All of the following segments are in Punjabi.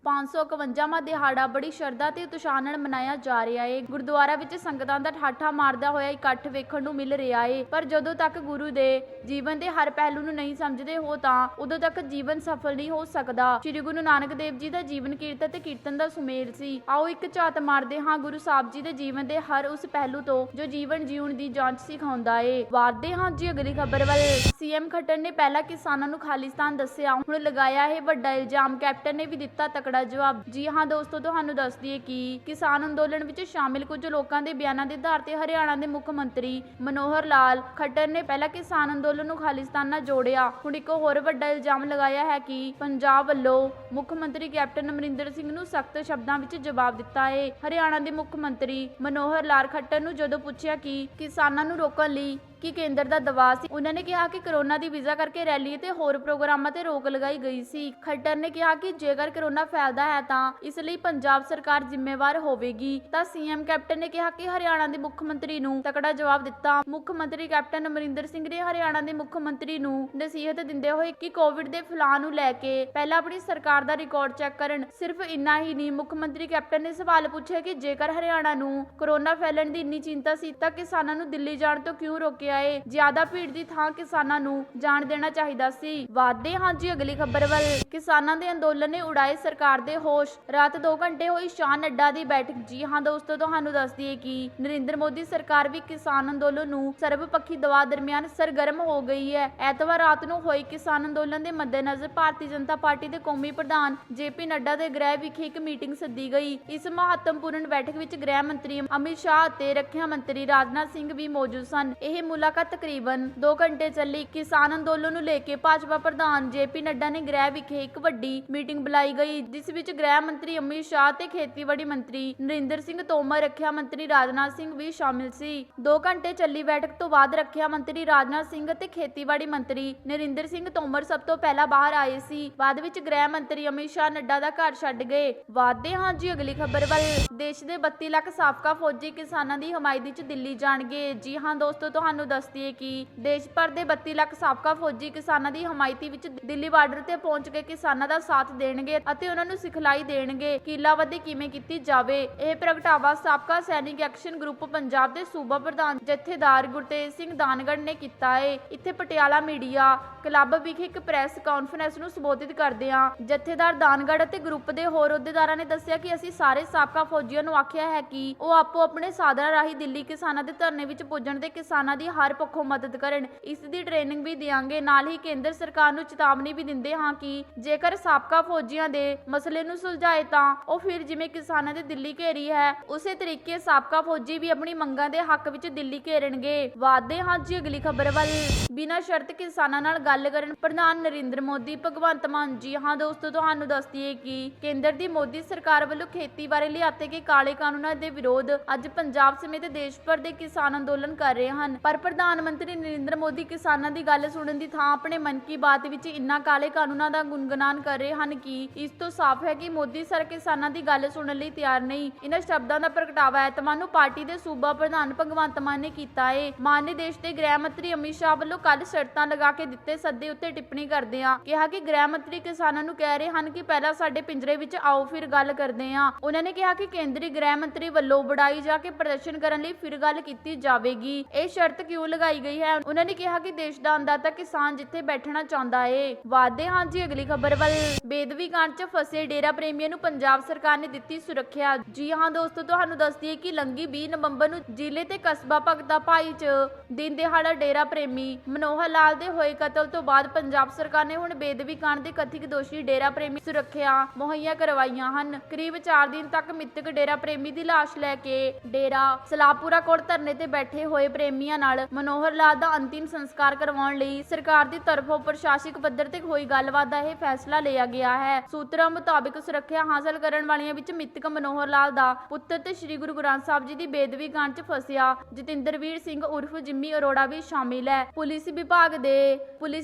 551ਵਾਂ ਦਿਹਾੜਾ ਬੜੀ ਸ਼ਰਧਾ ਤੇ ਉਤਸ਼ਾਹ ਨਾਲ ਮਨਾਇਆ ਜਾ ਰਿਹਾ ਹੈ। ਗੁਰਦੁਆਰਾ ਵਿੱਚ ਸੰਗਤਾਂ ਦਾ ਠਾਠਾ ਮਾਰਦਾ ਹੋਇਆ ਇਕੱਠ ਵੇਖਣ ਨੂੰ ਮਿਲ ਰਿਹਾ ਹੈ। ਪਰ ਜਦੋਂ ਤੱਕ ਗੁਰੂ ਦੇ ਜੀਵਨ ਦੇ ਹਰ ਪਹਿਲੂ ਨੂੰ ਨਹੀਂ ਸਮਝਦੇ ਹੋ ਤਾਂ ਉਦੋਂ ਤੱਕ ਜੀਵਨ ਸਫਲ ਨਹੀਂ ਹੋ ਸਕਦਾ। ਸ੍ਰੀ ਗੁਰੂ ਨਾਨਕ ਦੇਵ ਜੀ ਦਾ ਜੀਵਨ ਕੀਰਤਨ ਤੇ ਕੀਰਤਨ ਦਾ ਸੁਮੇਲ ਸੀ। ਆਓ ਇੱਕ ਝਾਤ ਮਾਰਦੇ ਹਾਂ ਗੁਰੂ ਸਾਹਿਬ ਜੀ ਦੇ ਜੀਵਨ ਦੇ ਹਰ ਉਸ ਪਹਿਲੂ ਤੋਂ ਜੋ ਜੀਵਨ ਜੀਉਣ ਦੀ ਜਾਂਚ ਸਿਖਾਉਂਦਾ ਏ। ਵਾਰਦੇ ਹਾਂ ਜੀ ਅਗਲੀ ਖਬਰ ਵੱਲ। ਸੀਐਮ ਖੱਟਰ ਨੇ ਪਹਿਲਾਂ ਕਿਸਾਨਾਂ ਨੂੰ ਖਾਲਿਸਤਾਨ ਦੱਸਿਆ, ਹੁਣ ਲਗਾਇਆ ਹੈ ਵੱਡਾ ਇਲਜ਼ਾਮ। ਕੈਪਟਨ ਨੇ ਵੀ ਦਿੱਤਾ ਤਕੜਾ ਜਵਾਬ। ਜੀ ਹਾਂ ਦੋਸਤੋ, ਤੁਹਾਨੂੰ ਦੱਸ ਦਈਏ ਕਿ ਕਿਸਾਨ ਅੰਦੋਲਨ ਵਿੱਚ ਸ਼ਾਮਿਲ ਕੁਝ ਲੋਕਾਂ ਦੇ ਬਿਆਨਾਂ ਦੇ ਆਧਾਰ ਤੇ ਹਰਿਆਣਾ ਦੇ ਮੁੱਖ ਮੰਤਰੀ ਮਨੋਹਰ ਲਾਲ ਖੱਟਰ ਨੇ ਪਹਿਲਾਂ ਕਿਸਾਨ ਅੰਦੋਲਨ ਨੂੰ ਖਾਲਿਸਤਾਨ ਨਾਲ ਜੋੜਿਆ। ਹੁਣ ਇੱਕ ਹੋਰ ਵੱਡਾ ਇਲਜ਼ਾਮ ਲਗਾਇਆ ਹੈ ਕਿ ਪੰਜਾਬ ਵੱਲੋਂ ਮੁੱਖ ਮੰਤਰੀ ਕੈਪਟਨ ਅਮਰਿੰਦਰ ਸਿੰਘ ਨੂੰ ਸਖਤ ਸ਼ਬਦਾਂ ਵਿੱਚ ਜਵਾਬ ਦਿੱਤਾ ਹੈ। ਹਰਿਆਣਾ ਦੇ ਮੁੱਖ ਮੰਤਰੀ ਮਨੋਹਰ ਲਾਲ ਖੱਟਰ ਨੂੰ ਜਦੋਂ ਪੁੱਛਿਆ ਕਿ ਕਿਸਾਨਾਂ ਨੂੰ ਰੋਕਣ ਲਈ ਕਿ ਕੇਂਦਰ ਦਾ ਦਬਾਅ ਸੀ, ਉਹਨਾਂ ਨੇ ਕਿਹਾ ਕਿ ਕਰੋਨਾ ਦੀ ਵਜ੍ਹਾ ਕਰਕੇ ਰੈਲੀ ਤੇ ਹੋਰ ਪ੍ਰੋਗਰਾਮਾਂ ਤੇ ਰੋਕ ਲਗਾਈ ਗਈ ਸੀ। ਖੱਟਰ ਨੇ ਕਿਹਾ ਕਿ ਜੇਕਰ ਕਰੋਨਾ ਫੈਲਦਾ ਹੈ ਤਾਂ ਇਸ ਲਈ ਪੰਜਾਬ ਸਰਕਾਰ ਜ਼ਿੰਮੇਵਾਰ ਹੋਵੇਗੀ। ਤਾਂ ਸੀਐਮ ਕੈਪਟਨ ਨੇ ਕਿਹਾ ਕਿ ਹਰਿਆਣਾ ਦੇ ਮੁੱਖ ਮੰਤਰੀ ਨੂੰ ਤਕੜਾ ਜਵਾਬ ਦਿੱਤਾ। ਮੁੱਖ ਮੰਤਰੀ ਕੈਪਟਨ ਅਮਰਿੰਦਰ ਸਿੰਘ ਨੇ ਹਰਿਆਣਾ ਦੇ ਮੁੱਖ ਮੰਤਰੀ ਨੂੰ ਨਸੀਹਤ ਦਿੰਦੇ ਹੋਏ ਕਿ ਕੋਵਿਡ ਦੇ ਫੈਲਾਅ ਨੂੰ ਲੈ ਕੇ ਪਹਿਲਾਂ ਆਪਣੀ ਸਰਕਾਰ ਦਾ ਰਿਕਾਰਡ ਚੈੱਕ ਕਰਨ। ਸਿਰਫ ਇੰਨਾ ਹੀ ਨਹੀਂ, ਮੁੱਖ ਮੰਤਰੀ ਕੈਪਟਨ ਨੇ ਸਵਾਲ ਪੁੱਛਿਆ ਕਿ ਜੇਕਰ ਹਰਿਆਣਾ ਨੂੰ ਕਰੋਨਾ ਫੈਲਣ ਦੀ ਇੰਨੀ ਚਿੰਤਾ ਸੀ ਤਾਂ ਕਿਸਾਨਾਂ ਨੂੰ ਦਿੱਲੀ ਜਾਣ ਤੋਂ ਕਿਉਂ ਰੋਕਿਆ? ਜ਼ਿਆਦਾ ਭੀੜ ਦੀ ਥਾਂ ਕਿਸਾਨਾਂ ਨੂੰ ਜਾਣ ਦੇਣਾ ਚਾਹੀਦਾ ਸੀ। ਵਾਧੇ ਹਾਂ ਜੀ ਅਗਲੀ ਖਬਰ ਵੱਲ। ਕਿਸਾਨਾਂ ਦੇ ਅੰਦੋਲਨ ਨੇ ਉਡਾਏ ਸਰਕਾਰ ਦੇ ਹੋਸ਼, ਰਾਤ 2 ਘੰਟੇ ਹੋਈ ਸ਼ਾਹ ਨੱਡਾ ਦੀ ਬੈਠਕ। ਜੀ ਹਾਂ ਦੋਸਤੋ, ਤੁਹਾਨੂੰ ਦੱਸ ਦਈਏ ਕਿ ਨਰਿੰਦਰ ਮੋਦੀ ਸਰਕਾਰ ਵੀ ਕਿਸਾਨ ਅੰਦੋਲਨ ਨੂੰ ਸਰਬਪੱਖੀ ਦਬਾਅ ਦਰਮਿਆਨ ਸਰਗਰਮ ਹੋ ਗਈ ਹੈ। ਐਤਵਾਰ ਰਾਤ ਨੂੰ ਹੋਈ ਕਿਸਾਨ ਅੰਦੋਲਨ ਦੇ ਮੱਦੇਨਜ਼ਰ ਭਾਰਤੀ ਜਨਤਾ ਪਾਰਟੀ ਦੇ ਕੌਮੀ ਪ੍ਰਧਾਨ ਜੇਪੀ ਨੱਡਾ ਦੇ ਗ੍ਰਹਿ ਵਿਖੇ ਇੱਕ ਮੀਟਿੰਗ ਸੱਦੀ ਗਈ। ਇਸ ਮਹੱਤਵਪੂਰਨ ਬੈਠਕ ਵਿੱਚ ਗ੍ਰਹਿ ਮੰਤਰੀ ਅਮਿਤ ਸ਼ਾਹ ਅਤੇ ਰੱਖਿਆ ਮੰਤਰੀ ਰਾਜਨਾਥ ਸਿੰਘ ਵੀ ਮੌਜੂਦ ਸਨ। ਇਹ ਮੁਲਾਕਾਤ ਤਕਰੀਬਨ 2 ਘੰਟੇ ਚੱਲੀ। ਕਿਸਾਨ ਅੰਦੋਲਨ ਨੂੰ ਲੈ ਕੇ ਭਾਜਪਾ ਪ੍ਰਧਾਨ ਜੇਪੀ ਨੱਡਾ ਨੇ ਗ੍ਰਹਿ ਵਿਖੇ ਇੱਕ ਵੱਡੀ ਮੀਟਿੰਗ ਬੁਲਾਈ ਗਈ, ਜਿਸ ਵਿੱਚ ਗ੍ਰਹਿ ਮੰਤਰੀ ਅਮਿਤ ਸ਼ਾਹ ਤੇ ਖੇਤੀਬਾੜੀ ਮੰਤਰੀ ਨਰਿੰਦਰ ਸਿੰਘ ਤੋਮਰ, ਰੱਖਿਆ ਮੰਤਰੀ ਰਾਜਨਾਥ ਸਿੰਘ ਵੀ ਸ਼ਾਮਿਲ ਸੀ। 2 ਘੰਟੇ ਚੱਲੀ ਬੈਠਕ ਤੋਂ ਬਾਅਦ ਰੱਖਿਆ ਮੰਤਰੀ ਰਾਜਨਾਥ ਸਿੰਘ ਅਤੇ ਖੇਤੀਬਾੜੀ ਮੰਤਰੀ ਨਰਿੰਦਰ ਸਿੰਘ ਤੋਮਰ ਸਭ ਤੋਂ ਪਹਿਲਾਂ ਬਾਹਰ ਆਏ ਸੀ। ਬਾਅਦ ਵਿੱਚ ਗ੍ਰਹਿ ਮੰਤਰੀ ਅਮਿਤ ਸ਼ਾਹ ਨੱਡਾ ਦਾ ਘਰ ਛੱਡ ਗਏ। ਵਾਧੇ ਹਾਂ ਜੀ ਅਗਲੀ ਖਬਰ ਵੱਲ। ਦੇਸ਼ ਦੇ 32 ਲੱਖ ਸਾਬਕਾ ਫੌਜੀ ਕਿਸਾਨਾਂ ਦੀ ਹਮਾਇਤ ਵਿੱਚ ਦਿੱਲੀ ਜਾਣਗੇ। ਜੀ ਹਾਂ ਦੋਸਤੋ, ਤੁਹਾਨੂੰ ਦੱਸਦੀ ਕਿ ਦੇਸ਼ ਭਰ ਦੇ 32 ਲੱਖ ਸਾਬਕਾ ਫੌਜੀ ਕਿਸਾਨਾਂ ਦੀ ਹਮਾਇਤੀ ਵਿੱਚ ਦਿੱਲੀ ਬਾਰਡਰ ਤੇ ਪਹੁੰਚ ਕੇ ਕਿਸਾਨਾਂ ਦਾ ਸਾਥ ਦੇਣਗੇ ਅਤੇ ਉਹਨਾਂ ਨੂੰ ਸਿਖਲਾਈ ਦੇਣਗੇ ਕਿ ਕਿੱਲਾਬੰਦੀ ਕਿਵੇਂ ਕੀਤੀ ਜਾਵੇ। ਇਹ ਪ੍ਰਗਟਾਵਾ ਸਾਬਕਾ ਸੈਨਿਕ ਐਕਸ਼ਨ ਗਰੁੱਪ ਪੰਜਾਬ ਦੇ ਸੂਬਾ ਪ੍ਰਧਾਨ ਜਥੇਦਾਰ ਗੁਰਤੇਜ ਸਿੰਘ ਦਾਨਗੜ ਨੇ ਕੀਤਾ ਹੈ। ਇੱਥੇ ਪਟਿਆਲਾ ਮੀਡੀਆ ਕਲੱਬ ਵਿਖੇ ਇੱਕ ਪ੍ਰੈਸ ਕਾਨਫਰੰਸ ਨੂੰ ਸੰਬੋਧਿਤ ਕਰਦਿਆਂ ਜਥੇਦਾਰ ਦਾਨਗੜ ਅਤੇ ਗਰੁੱਪ ਦੇ ਹੋਰ ਅਹੁਦੇਦਾਰਾਂ ਨੇ ਦੱਸਿਆ ਕਿ ਅਸੀਂ ਸਾਰੇ ਸਾਬਕਾ ਫੌਜੀਆਂ ਨੂੰ ਆਖਿਆ ਹੈ ਕਿ ਉਹ ਆਪੋ ਆਪਣੇ ਸਾਧਨਾਂ ਰਾਹੀਂ ਦਿੱਲੀ ਕਿਸਾਨਾਂ ਦੇ ਧਰਨੇ ਵਿੱਚ ਪੁੱਜਣ ਤੇ ਕਿਸਾਨਾਂ ਦੀ ਹਰ ਪੱਖੋਂ ਮਦਦ ਕਰਨ। ਇਸ ਦੀ ਟ੍ਰੇਨਿੰਗ ਵੀ ਦਿਆਂਗੇ। ਨਾਲ ਹੀ ਕੇਂਦਰ ਸਰਕਾਰ ਨੂੰ ਚੇਤਾਵਨੀ ਵੀ ਦਿੰਦੇ ਹਾਂ ਕਿ ਜੇਕਰ ਸਾਬਕਾ ਫੌਜੀਆਂ ਦੇ ਮਸਲੇ ਨੂੰ ਸੁਲਝਾਏ ਤਾਂ ਉਹ ਫਿਰ ਜਿਵੇਂ ਕਿਸਾਨਾਂ ਦੇ ਦਿੱਲੀ ਘੇਰੀ ਹੈ, ਉਸੇ ਤਰੀਕੇ ਸਾਬਕਾ ਫੌਜੀ ਵੀ ਆਪਣੀ ਮੰਗਾਂ ਦੇ ਹੱਕ ਵਿੱਚ ਦਿੱਲੀ ਘੇਰਨਗੇ। ਵਾਧੇ ਹਾਂ ਜੀ ਅਗਲੀ ਖਬਰ ਵੱਲ। ਬਿਨਾਂ ਸ਼ਰਤ ਕਿਸਾਨਾਂ ਨਾਲ ਗੱਲ ਕਰਨ ਪ੍ਰਧਾਨ ਨਰਿੰਦਰ ਮੋਦੀ ਭਗਵੰਤ ਮਾਨ। ਜੀ ਹਾਂ ਦੋਸਤੋ, ਤੁਹਾਨੂੰ ਦੱਸ ਦਈਏ ਕਿ ਕੇਂਦਰ ਦੀ ਮੋਦੀ ਸਰਕਾਰ ਵੱਲੋਂ ਖੇਤੀ ਬਾਰੇ ਲਿਆਤੇ ਗਏ ਕਾਲੇ ਕਾਨੂੰਨਾਂ ਦੇ ਵਿਰੋਧ ਅੱਜ ਪੰਜਾਬ ਸਮੇਤ ਦੇਸ਼ ਭਰ ਦੇ ਕਿਸਾਨ ਅੰਦੋਲਨ ਕਰ ਰਹੇ ਹਨ। ਪਰ ਪ੍ਰਧਾਨ ਮੰਤਰੀ ਨਰਿੰਦਰ ਮੋਦੀ ਕਿਸਾਨਾਂ ਦੀ ਗੱਲ ਸੁਣਨ ਦੀ ਥਾਂ ਆਪਣੇ ਮਨ ਕੀ ਬਾਤ ਵਿੱਚ ਇਨ੍ਹਾਂ ਕਾਲੇ ਕਾਨੂੰਨਾਂ ਦਾ ਗੁਣਗਾਨ ਕਰ ਰਹੇ ਹਨ ਕਿ ਇਸ ਤੋਂ ਸਾਫ਼ ਹੈ ਕਿ ਮੋਦੀ ਸਰ ਕਿਸਾਨਾਂ ਦੀ ਗੱਲ ਸੁਣਨ ਲਈ ਤਿਆਰ ਨਹੀਂ। ਇਨ੍ਹਾਂ ਸ਼ਬਦਾਂ ਦਾ ਪ੍ਰਗਟਾਵਾ ਐਤਵਾਰ ਨੂੰ ਪਾਰਟੀ ਦੇ ਸੂਬਾ ਪ੍ਰਧਾਨ ਭਗਵੰਤ ਮਾਨ ਨੇ ਕੀਤਾ ਹੈ। ਮਾਨ ਨੇ ਦੇਸ਼ ਦੇ ਗ੍ਰਹਿ ਮੰਤਰੀ ਅਮਿਤ ਸ਼ਾਹ ਵੱਲੋਂ ਕੱਲ ਸ਼ਰਤਾਂ ਲਗਾ ਕੇ ਦਿੱਤੇ ਸੱਦੇ ਉੱਤੇ ਟਿੱਪਣੀ ਕਰਦਿਆਂ ਕਿਹਾ ਕਿ ਗ੍ਰਹਿ ਮੰਤਰੀ ਕਿਸਾਨਾਂ ਨੂੰ ਕਹਿ ਰਹੇ ਹਨ ਕਿ ਪਹਿਲਾਂ ਸਾਡੇ ਪਿੰਜਰੇ ਵਿੱਚ ਆਓ ਫਿਰ ਗੱਲ ਕਰਦੇ ਹਾਂ। ਉਹਨਾਂ ਨੇ ਕਿਹਾ ਕਿ ਕੇਂਦਰੀ ਗ੍ਰਹਿ ਮੰਤਰੀ ਵੱਲੋਂ ਬੜਾਈ ਜਾ ਕੇ ਪ੍ਰਦਰਸ਼ਨ ਕਰਨ ਲਈ ਫਿਰ ਗੱਲ ਕੀਤੀ ਜਾਵੇਗੀ। ਇਹ ਸ਼ਰਤ ਕਿਉਂ ਲਗਾਈ ਗਈ ਹੈ? ਉਹਨਾਂ ਨੇ ਕਿਹਾ ਕਿ ਦੇਸ਼ ਦਾ ਅੰਨਦਾਤਾ ਕਿਸਾਨ ਜਿੱਥੇ ਬੈਠਣਾ ਚਾਹੁੰਦਾ ਏ। ਵਾਧੇ ਹਾਂ ਜੀ ਅਗਲੀ ਖਬਰ ਵੱਲ। ਬੇਦਬੀ ਕਾਂਡ 'ਚ ਫਸੇ ਡੇਰਾ ਪ੍ਰੇਮੀਆਂ ਨੂੰ ਪੰਜਾਬ ਸਰਕਾਰ ਨੇ ਦਿੱਤੀ ਸੁਰੱਖਿਆ। ਜੀ ਹਾਂ ਦੋਸਤੋ, ਤੁਹਾਨੂੰ ਦੱਸ ਦਈਏ ਕਿ ਲੰਘੀ 20 ਨਵੰਬਰ ਨੂੰ ਜ਼ਿਲ੍ਹੇ ਤੇ ਕਸਬਾ ਭਗਤਾ ਭਾਈ 'ਚ ਦਿਨ ਦਿਹਾੜਾ ਡੇਰਾ ਪ੍ਰੇਮੀ ਮਨੋਹਰ ਲਾਲ ਦੇ ਹੋਏ ਕਤਲ ਤੋਂ ਬਾਅਦ ਪੰਜਾਬ ਸਰਕਾਰ ਨੇ ਹੁਣ ਬੇਦਬੀ ਕਾਂਡ ਦੇ ਕਥਿਤ ਦੋਸ਼ੀ ਡੇਰਾ ਪ੍ਰੇਮੀ ਸੁਰੱਖਿਆ ਮੁਹੱਈਆ ਕਰਵਾਈਆਂ ਹਨ। ਕਰੀਬ 4 ਦਿਨ ਤੱਕ ਮ੍ਰਿਤਕ ਡੇਰਾ ਪ੍ਰੇਮੀ ਦੀ ਲਾਸ਼ ਲੈ ਕੇ ਡੇਰਾ ਸਲਾਹਪੁਰਾ ਕੋਲ ਧਰਨੇ ਤੇ ਬੈਠੇ ਹੋਏ ਪ੍ਰੇਮੀਆਂ ਨਾਲ ਮਨੋਹਰ ਲਾਲ ਦਾ ਅੰਤਿਮ ਸੰਸਕਾਰ ਕਰਵਾਉਣ ਲਈ ਸਰਕਾਰ ਦੀ ਤਰਫੋਂ ਪ੍ਰਸ਼ਾਸਨਿਕ ਪੱਧਰ ਤੇ ਹੋਈ ਗੱਲਬਾਤ ਦਾ ਇਹ ਫੈਸਲਾ ਲਿਆ ਗਿਆ ਹੈ। ਸੂਤਰਾਂ ਮੁਤਾਬਿਕ ਸੁਰੱਖਿਆ ਹਾਸਲ ਕਰਨ ਵਾਲਿਆਂ ਵਿੱਚ ਮ੍ਰਿਤਕ ਮਨੋਹਰ ਲਾਲ ਦਾ ਪੁੱਤਰ ਤੇ ਸ੍ਰੀ ਗੁਰੂ ਗ੍ਰੰਥ ਸਾਹਿਬ ਜੀ ਦੀ ਬੇਦਬੀ ਕਾਂਡ 'ਚ ਫਸਿਆ ਜਤਿੰਦਰਵੀਰ ਸਿੰਘ ਉਰਫ ਜਿੰਮੀ ਅਰੋੜਾ ਵੀ ਸ਼ਾਮਿਲ ਹੈ। ਪੁਲਿਸ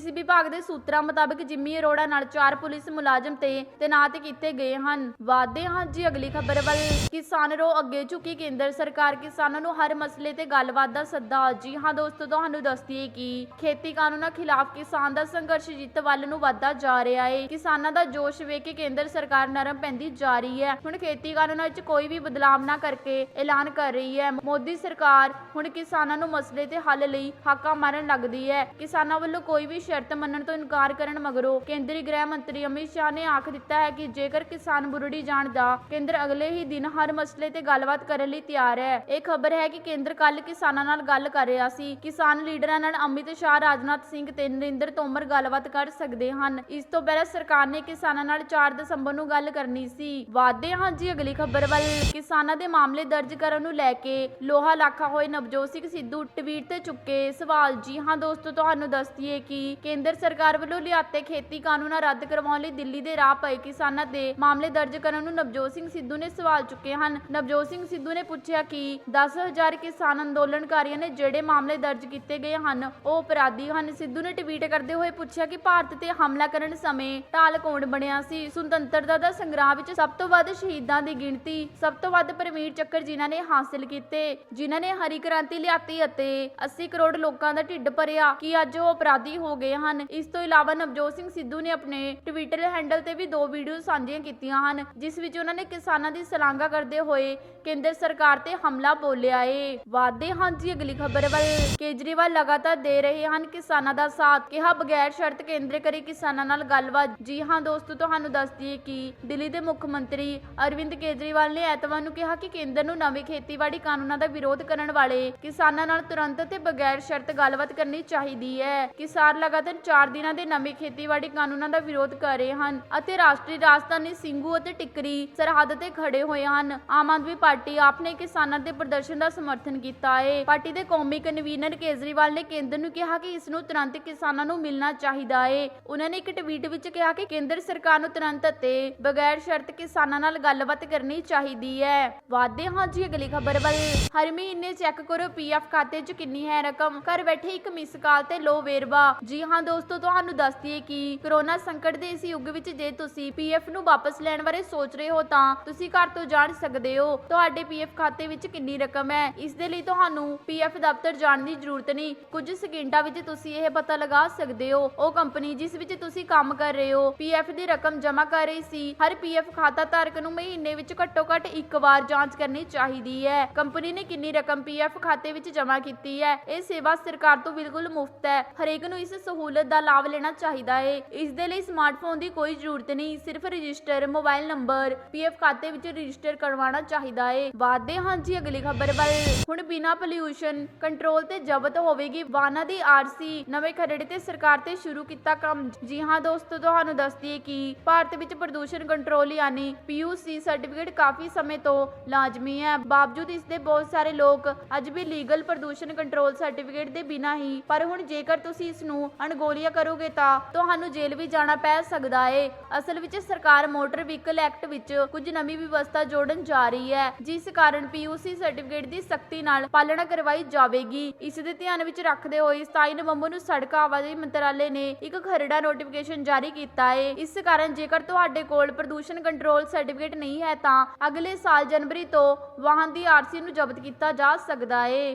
ਵਿਭਾਗ ਦੇ ਸੂਤਰਾਂ ਮੁਤਾਬਿਕ ਜਿੰਮੀ ਅਰੋੜਾ ਨਾਲ 4 ਪੁਲਿਸ ਮੁਲਾਜ਼ਮ ਤੇ ਤੈਨਾਤ ਕੀਤੇ ਗਏ ਹਨ। ਵਾਧੇ ਹਾਂ ਜੀ ਅਗਲੀ ਖਬਰ ਵੱਲ। ਕਿਸਾਨ ਰੋ ਅੱਗੇ ਝੁਕੀ ਕੇਂਦਰ ਸਰਕਾਰ, ਕਿਸਾਨਾਂ ਨੂੰ ਹਰ ਮਸਲੇ ਤੇ ਗੱਲਬਾਤ ਦਾ ਸੱਦਾ। ਜੀ ਹਾਂ ਹਾਂ ਦੋਸਤੋ, ਤੁਹਾਨੂੰ ਦੱਸ ਦਈਏ ਕਿ ਖੇਤੀ ਕਾਨੂੰਨਾਂ ਖਿਲਾਫ ਕਿਸਾਨ ਦਾ ਸੰਘਰਸ਼ ਜਿੱਤ ਵੱਲ ਨੂੰ ਵੱਧਦਾ ਜਾ ਰਿਹਾ ਹੈ। ਕਿਸਾਨਾਂ ਦਾ ਜੋਸ਼ ਵੇਖ ਕੇ ਕੇਂਦਰ ਸਰਕਾਰ ਨਰਮ ਪੈਂਦੀ ਜਾ ਰਹੀ ਹੈ। ਹੁਣ ਖੇਤੀ ਕਾਨੂੰਨਾਂ ਵਿੱਚ ਕੋਈ ਵੀ ਬਦਲਾਵ ਨਾ ਕਰਕੇ ਐਲਾਨ ਕਰ ਰਹੀ ਹੈ। ਮੋਦੀ ਸਰਕਾਰ ਹੁਣ ਕਿਸਾਨਾਂ ਨੂੰ ਮਸਲੇ ਤੇ ਹੱਲ ਲਈ ਹਾਕਾਂ ਮਾਰਨ ਲੱਗਦੀ ਹੈ। ਕਿਸਾਨਾਂ ਵੱਲੋਂ ਕੋਈ ਵੀ ਸ਼ਰਤ ਮੰਨਣ ਤੋਂ ਇਨਕਾਰ ਕਰਨ ਮਗਰੋਂ ਕੇਂਦਰੀ ਗ੍ਰਹਿ ਮੰਤਰੀ ਅਮਿਤ ਸ਼ਾਹ ਨੇ ਆਖ ਦਿੱਤਾ ਹੈ ਕਿ ਜੇਕਰ ਕਿਸਾਨ ਬੁਰੜੀ ਜਾਣ ਦਾ ਕੇਂਦਰ ਅਗਲੇ ਹੀ ਦਿਨ ਹਰ ਮਸਲੇ ਤੇ ਗੱਲਬਾਤ ਕਰਨ ਲਈ ਤਿਆਰ ਹੈ। ਇਹ ਖਬਰ ਹੈ ਕਿ ਕੇਂਦਰ ਕੱਲ ਕਿਸਾਨਾਂ ਨਾਲ ਗੱਲ ਕਰ ਰਿਹਾ ਸੀ। ਕਿਸਾਨ ਲੀਡਰਾਂ ਨਾਲ ਅਮਿਤ ਸ਼ਾਹ, ਰਾਜਨਾਥ ਸਿੰਘ ਤੇ ਨਰਿੰਦਰ ਤੋਮਰ ਗੱਲਬਾਤ ਕਰ ਸਕਦੇ ਹਨ। ਇਸ ਤੋਂ ਪਹਿਲਾਂ ਸਰਕਾਰ ਨੇ ਕਿਸਾਨਾਂ ਨਾਲ 4 ਦਸੰਬਰ ਨੂੰ ਗੱਲ ਕਰਨੀ ਸੀ। ਵਾਧੇ ਹਾਂ ਜੀ ਅਗਲੀ ਖਬਰ ਵੱਲ। ਕਿਸਾਨਾਂ ਦੇ ਮਾਮਲੇ ਦਰਜ ਕਰਨ ਨੂੰ ਲੈ ਕੇ ਲੋਹਾ ਲਾਖਾ ਹੋਏ ਨਵਜੋਤ ਸਿੰਘ ਸਿੱਧੂ ਟਵੀਟ ਤੇ ਚੁੱਕੇ ਸਵਾਲ। ਜੀ ਹਾਂ ਦੋਸਤੋ, ਤੁਹਾਨੂੰ ਦੱਸ ਦਈਏ ਕਿ ਕੇਂਦਰ ਸਰਕਾਰ ਵੱਲੋਂ ਲਿਆਤੇ ਖੇਤੀ ਕਾਨੂੰਨਾਂ ਰੱਦ ਕਰਵਾਉਣ ਲਈ ਦਿੱਲੀ ਦੇ ਰਾਹ ਪਏ ਕਿਸਾਨਾਂ ਦੇ ਮਾਮਲੇ ਦਰਜ ਕਰਨ ਨੂੰ ਨਵਜੋਤ ਸਿੰਘ ਸਿੱਧੂ ਨੇ ਸਵਾਲ ਚੁੱਕੇ ਹਨ। ਨਵਜੋਤ ਸਿੰਘ ਸਿੱਧੂ ਨੇ ਪੁੱਛਿਆ ਕਿ 10,000 ਕਿਸਾਨ ਅੰਦੋਲਨਕਾਰੀਆਂ ਨੇ ਜਿਹੜੇ ਮਾਮਲੇ ਦਰਜ ਕੀਤੇ ਗਏ ਹਨ ਉਹ ਅਪਰਾਧੀ ਹਨ। ਸਿੱਧੂ ਨੇ ਟਵੀਟ ਕਰਦੇ ਹੋਏ ਪੁੱਛਿਆ ਕਿ ਭਾਰਤ ਤੇ ਹਮਲਾ ਕਰਨ ਸਮੇਂ ਢਾਲ ਕੌਣ ਬਣਿਆ ਸੀ। ਸੁਤੰਤਰਤਾ ਦਾ ਸੰਗਰਾਮ ਵਿੱਚ ਸਭ ਤੋਂ ਵੱਧ ਸ਼ਹੀਦਾਂ ਦੀ ਗਿਣਤੀ, ਸਭ ਤੋਂ ਵੱਧ ਪਰਮਵੀਰ ਚੱਕਰ ਜਿਨ੍ਹਾਂ ਨੇ ਹਾਸਿਲ ਕੀਤੇ, ਜਿਨ੍ਹਾਂ ਨੇ ਹਰੀ ਕ੍ਰਾਂਤੀ ਲਿਆਤੀ ਅਤੇ 80 ਕਰੋੜ ਲੋਕਾਂ ਦਾ ਢਿੱਡ ਭਰਿਆ, ਕਿ ਅੱਜ ਉਹ ਅਪਰਾਧੀ ਹੋ ਗਏ ਹਨ। ਇਸ ਤੋਂ ਇਲਾਵਾ ਨਵਜੋਤ ਸਿੰਘ ਸਿੱਧੂ ਨੇ ਆਪਣੇ ਟਵਿੱਟਰ ਹੈਂਡਲ ਤੇ ਵੀ 2 ਵੀਡੀਓ ਸਾਂਝੀਆਂ ਕੀਤੀਆਂ ਹਨ, ਜਿਸ ਵਿੱਚ ਉਹਨਾਂ ਨੇ ਕਿਸਾਨਾਂ ਦੀ ਸ਼ਲਾਘਾ ਕਰਦੇ ਹੋਏ ਕੇਂਦਰ ਸਰਕਾਰ ਤੇ ਹਮਲਾ ਬੋਲਿਆ ਏ। ਵਾਧੇ ਹਾਂ ਜੀ ਅਗਲੀ ਖਬਰ ਵੱਲ। ਕੇਜਰੀਵਾਲ ਲਗਾਤਾਰ ਦੇ ਰਹੇ ਹਨ ਕਿਸਾਨਾਂ ਦਾ ਸਾਥ, ਕਿਹਾ ਬਗੈਰ ਸ਼ਰਤ ਕੇਂਦਰ ਕਰੇ ਕਿਸਾਨਾਂ ਨਾਲ ਗੱਲਬਾਤ। ਜੀ ਹਾਂ ਦੋਸਤੋ, ਤੁਹਾਨੂੰ ਦੱਸ ਦਈਏ ਕਿ ਦਿੱਲੀ ਦੇ ਮੁੱਖ ਮੰਤਰੀ ਅਰਵਿੰਦ ਕੇਜਰੀਵਾਲ ਨੇ ਐਤਵਾਰ ਨੂੰ ਕਿਹਾ ਕਿ ਕੇਂਦਰ ਨੂੰ ਨਵੇਂ ਖੇਤੀਬਾੜੀ ਕਾਨੂੰਨਾਂ ਦਾ ਵਿਰੋਧ ਕਰਨ ਵਾਲੇ ਕਿਸਾਨਾਂ ਨਾਲ ਤੁਰੰਤ ਤੇ ਬਗੈਰ ਸ਼ਰਤ ਗੱਲਬਾਤ ਕਰਨੀ ਚਾਹੀਦੀ ਹੈ। ਕਿਸਾਨ ਲਗਾਤਾਰ 4 ਦਿਨਾਂ ਦੇ ਨਵੇਂ ਖੇਤੀਬਾੜੀ ਕਾਨੂੰਨਾਂ ਦਾ ਵਿਰੋਧ ਕਰ ਰਹੇ ਹਨ ਅਤੇ ਰਾਸ਼ਟਰੀ ਰਾਜਧਾਨੀ ਸਿੰਘੂ ਅਤੇ ਟਿੱਕਰੀ ਸਰਹੱਦ ਤੇ ਖੜੇ ਹੋਏ ਹਨ। ਆਮ ਆਦਮੀ ਪਾਰਟੀ ਆਪ ਨੇ ਕਿਸਾਨਾਂ ਦੇ ਪ੍ਰਦਰਸ਼ਨ ਦਾ ਸਮਰਥਨ ਕੀਤਾ ਹੈ। ਪਾਰਟੀ ਦੇ ਕੌਮੀ ਕਨਵੀਨਰ ਕੇਜਰੀਵਾਲ ਨੇ ਕੇਂਦਰ ਨੂੰ ਕਿਹਾ ਕਿ ਇਸ ਨੂੰ ਤੁਰੰਤ ਕਿਸਾਨਾਂ ਨੂੰ ਮਿਲਣਾ ਚਾਹੀਦਾ ਹੈ। ਉਹਨਾਂ ਨੇ ਇੱਕ ਟਵੀਟ ਵਿੱਚ ਕਿਹਾ ਕਿ ਕੇਂਦਰ ਸਰਕਾਰ ਨੂੰ ਤੁਰੰਤ ਅਤੇ ਬਗੈਰ ਸ਼ਰਤ ਕਿਸਾਨਾਂ ਨਾਲ ਗੱਲਬਾਤ ਕਰਨੀ ਚਾਹੀਦੀ ਹੈ। ਵਾਧੇ ਹਾਂ ਜੀ ਅਗਲੀ ਖਬਰ ਵੱਲ। ਹਰ ਮਹੀਨੇ ਚੈੱਕ ਕਰੋ ਪੀਐਫ ਖਾਤੇ 'ਚ ਕਿੰਨੀ ਹੈ ਰਕਮ, ਘਰ ਬੈਠੇ ਇੱਕ ਮਿਸ ਕਾਲ ਤੇ ਲੋ ਵੇਰਵਾ। ਜੀ ਹਾਂ ਦੋਸਤੋ, ਤੁਹਾਨੂੰ ਦੱਸ ਦਈਏ ਕਿ ਕਰੋਨਾ ਸੰਕਟ ਦੇ ਇਸ ਯੁੱਗ ਵਿੱਚ ਜੇ ਤੁਸੀਂ ਪੀਐਫ ਨੂੰ ਵਾਪਸ ਲੈਣ ਬਾਰੇ ਸੋਚ ਰਹੇ ਹੋ ਤਾਂ ਤੁਸੀਂ ਘਰ ਤੋਂ ਜਾਣ ਸਕਦੇ ਹੋ ਤੁਹਾਡੇ ਪੀਐਫ ਖਾਤੇ ਵਿੱਚ ਕਿੰਨੀ ਰਕਮ ਹੈ। ਇਸ ਦੇ ਲਈ ਤੁਹਾਨੂੰ ਪੀਐਫ ਦਫ਼ਤਰ ਜਾਣ ਦੀ ਜ਼ਰੂਰਤ ਨਹੀਂ। ਕੁਝ ਸਕਿੰਟਾਂ ਵਿੱਚ ਤੁਸੀਂ ਇਹ ਪਤਾ ਲਗਾ ਸਕਦੇ ਹੋ ਉਹ ਕੰਪਨੀ ਜਿਸ ਵਿੱਚ ਤੁਸੀਂ ਕੰਮ ਕਰ ਰਹੇ ਹੋ ਪੀਐਫ ਦੀ ਰਕਮ ਜਮ੍ਹਾਂ ਕਰ ਰਹੀ ਸੀ। ਹਰ ਪੀਐਫ ਖਾਤਾ ਧਾਰਕ ਨੂੰ ਮਹੀਨੇ ਵਿੱਚ ਘੱਟੋ ਘੱਟ 1 ਵਾਰ ਜਾਂਚ ਕਰਨੀ ਚਾਹੀਦੀ ਹੈ ਕੰਪਨੀ ਨੇ ਕਿੰਨੀ ਰਕਮ ਪੀਐਫ ਖਾਤੇ ਵਿੱਚ ਜਮ੍ਹਾਂ ਕੀਤੀ ਹੈ। ਇਹ ਸੇਵਾ ਸਰਕਾਰ ਤੋਂ ਬਿਲਕੁਲ ਮੁਫਤ ਹੈ। ਹਰੇਕ ਨੂੰ ਇਸ ਸਹੂਲਤ ਦਾ ਲਾਭ ਲੈਣਾ ਚਾਹੀਦਾ ਹੈ। ਇਸ ਦੇ ਲਈ ਸਮਾਰਟਫੋਨ ਦੀ ਕੋਈ ਜ਼ਰੂਰਤ ਨਹੀਂ, ਸਿਰਫ ਰਜਿਸਟਰ ਮੋਬਾਈਲ ਨੰਬਰ ਪੀਐਫ ਖਾਤੇ ਵਿੱਚ ਰਜਿਸਟਰ ਕਰਵਾਉਣਾ ਚਾਹੀਦਾ ਹੈ। ਵਾਧੇ ਹਾਂ ਜੀ ਅਗਲੀ ਖਬਰ ਵੱਲ। ਹੁਣ ਬਿਨਾਂ ਪੋਲਿਊਸ਼ਨ ਕੰਟਰੋਲ ਤੇ ਜ਼ਬਤ ਹੋਵੇਗੀ ਵਾਹਨਾਂ ਦੀ ਆਰਸੀ, ਨਵੇਂ ਖਰੜੇ ਤੇ ਸਰਕਾਰ ਤੇ ਸ਼ੁਰੂ ਕੀਤਾ ਕੰਮ। ਜੀ ਹਾਂ ਦੋਸਤੋ, ਤੁਹਾਨੂੰ ਦੱਸ ਦਈਏ ਕਿ ਭਾਰਤ ਵਿੱਚ ਪ੍ਰਦੂਸ਼ਣ ਕੰਟਰੋਲ ਯਾਨੀ PUC ਸਰਟੀਫਿਕੇਟ ਕਾਫੀ ਸਮੇਂ ਤੋਂ ਲਾਜ਼ਮੀ ਹੈ। ਬਾਵਜੂਦ ਇਸ ਦੇ ਬਹੁਤ ਸਾਰੇ ਲੋਕ ਅੱਜ ਵੀ ਲੀਗਲ ਪ੍ਰਦੂਸ਼ਣ ਕੰਟਰੋਲ ਸਰਟੀਫਿਕੇਟ ਦੇ ਬਿਨਾਂ ਹੀ, ਪਰ ਹੁਣ ਜੇਕਰ ਤੁਸੀਂ ਇਸ ਨੂੰ ਅਣਗੌਲਿਆ ਕਰੋਗੇ ਤਾਂ ਤੁਹਾਨੂੰ ਜੇਲ੍ਹ ਵੀ ਜਾਣਾ ਪੈ ਸਕਦਾ ਹੈ। ਅਸਲ ਵਿੱਚ ਸਰਕਾਰ ਮੋਟਰ ਵਹੀਕਲ ਐਕਟ ਵਿੱਚ ਕੁਝ ਨਵੀਂ ਵਿਵਸਥਾ ਜੋੜਨ ਜਾ ਰਹੀ ਹੈ, ਜਿਸ ਕਾਰਨ PUC ਸਰਟੀਫਿਕੇਟ ਦੀ ਸਖਤੀ ਨਾਲ ਪਾਲਣਾ ਕਰਵਾਈ ਜਾਵੇਗੀ। ਇਸ ਦੇ ਧਿਆਨ ਵਿੱਚ ਰੱਖਦੇ ਹੋਏ 27 ਨਵੰਬਰ ਨੂੰ ਸੜਕ ਆਵਾਜਾਈ ਮੰਤਰਾਲੇ ਨੇ ਇੱਕ ਖਰੜਾ ਨੋਟੀਫਿਕੇਸ਼ਨ ਜਾਰੀ ਕੀਤਾ ਹੈ। ਇਸ ਕਾਰਨ ਜੇਕਰ ਤੁਹਾਡੇ ਕੋਲ ਪ੍ਰਦੂਸ਼ਣ ਕੰਟਰੋਲ ਸਰਟੀਫਿਕੇਟ ਨਹੀਂ ਹੈ ਤਾਂ ਅਗਲੇ ਸਾਲ ਜਨਵਰੀ ਤੋਂ ਵਾਹਨ ਦੀ ਆਰਸੀ ਨੂੰ ਜ਼ਬਤ ਕੀਤਾ ਜਾ ਸਕਦਾ ਹੈ।